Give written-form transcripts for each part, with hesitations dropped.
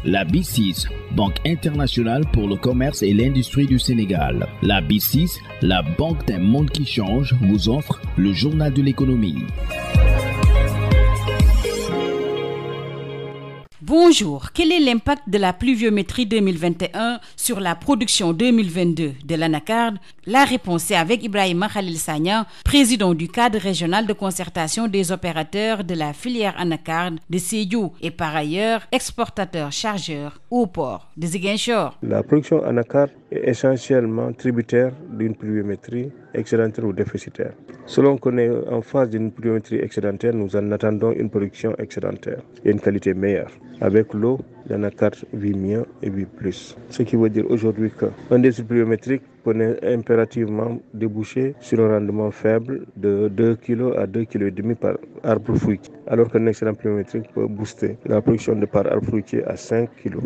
La B6, Banque internationale pour le commerce et l'industrie du Sénégal. La B6, la banque d'un monde qui change, vous offre le journal de l'économie. Bonjour, quel est l'impact de la pluviométrie 2021 sur la production 2022 de l'anacarde? La réponse est avec Ibrahima Khalil Sagna, président du cadre régional de concertation des opérateurs de la filière anacarde de Sédhiou et par ailleurs exportateur-chargeur au port de Ziguinchor. La production anacarde est essentiellement tributaire d'une pluviométrie excédentaire ou déficitaire. Selon qu'on est en phase d'une pluviométrie excédentaire, nous en attendons une production excédentaire et une qualité meilleure. Avec l'eau, l'anacarde vit mieux et vit plus. Ce qui veut dire aujourd'hui qu'un déficit pluviométrique peut impérativement déboucher sur un rendement faible de 2 kg à 2,5 kg par arbre fruitier, alors qu'un excédent pluviométrique peut booster la production de par arbre fruitier à 5 kg.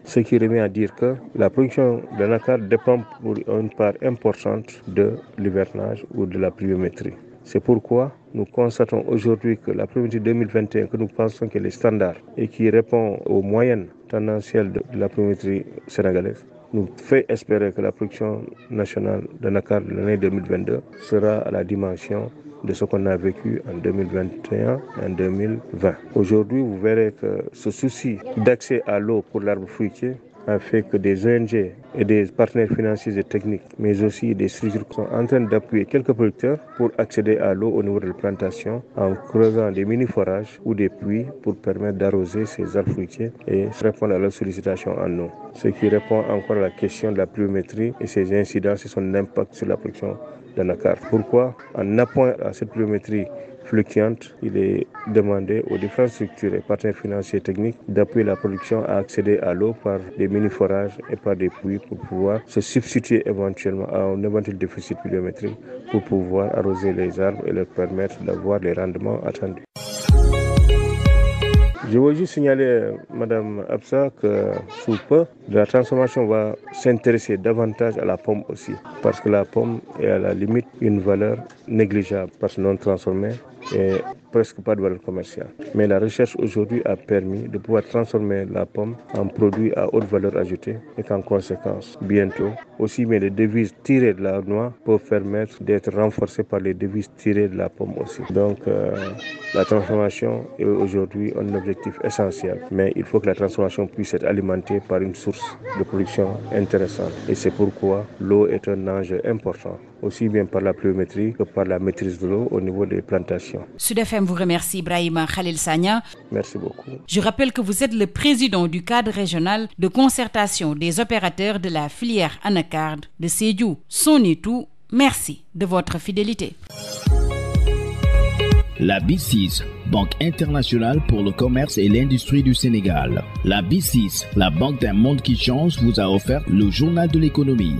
Ce qui remet à dire que la production d'anacarde dépend pour une part importante de l'hivernage ou de la pluviométrie. C'est pourquoi nous constatons aujourd'hui que la pluviométrie 2021, que nous pensons qu'elle est standard et qui répond aux moyennes tendancielles de la pluviométrie sénégalaise, nous fait espérer que la production nationale d'anacarde de l'année 2022 sera à la dimension de ce qu'on a vécu en 2021 et en 2020. Aujourd'hui, vous verrez que ce souci d'accès à l'eau pour l'arbre fruitier a fait que des ONG et des partenaires financiers et techniques, mais aussi des structures sont en train d'appuyer quelques producteurs pour accéder à l'eau au niveau de la plantation en creusant des mini-forages ou des puits pour permettre d'arroser ces arbres fruitiers et répondre à leurs sollicitations en eau. Ce qui répond encore à la question de la pluviométrie et ses incidences et son impact sur la production d'anacarde. Pourquoi? En appuyant à cette pluviométrie fluctuante, il est demandé aux différentes structures et partenaires financiers et techniques d'appuyer la production à accéder à l'eau par des mini-forages et par des puits pour pouvoir se substituer éventuellement à un éventuel déficit pluviométrique pour pouvoir arroser les arbres et leur permettre d'avoir les rendements attendus. Je veux juste signaler, Madame Absa, que sous peu, la transformation va s'intéresser davantage à la pomme aussi, parce que la pomme est à la limite une valeur négligeable, parce que non transformée et presque pas de valeur commerciale. Mais la recherche aujourd'hui a permis de pouvoir transformer la pomme en produit à haute valeur ajoutée et qu'en conséquence, bientôt, aussi bien les devises tirées de la noix peuvent permettre d'être renforcées par les devises tirées de la pomme aussi. Donc la transformation est aujourd'hui un objectif essentiel, mais il faut que la transformation puisse être alimentée par une source de production intéressante. Et c'est pourquoi l'eau est un enjeu important, aussi bien par la pluviométrie que par la maîtrise de l'eau au niveau des plantations. Sud FM vous remercie, Ibrahima Khalil Sagna. Merci beaucoup. Je rappelle que vous êtes le président du cadre régional de concertation des opérateurs de la filière anacarde de Sédhiou. Sonitou, merci de votre fidélité. La B6, Banque internationale pour le commerce et l'industrie du Sénégal. La B6, la banque d'un monde qui change, vous a offert le journal de l'économie.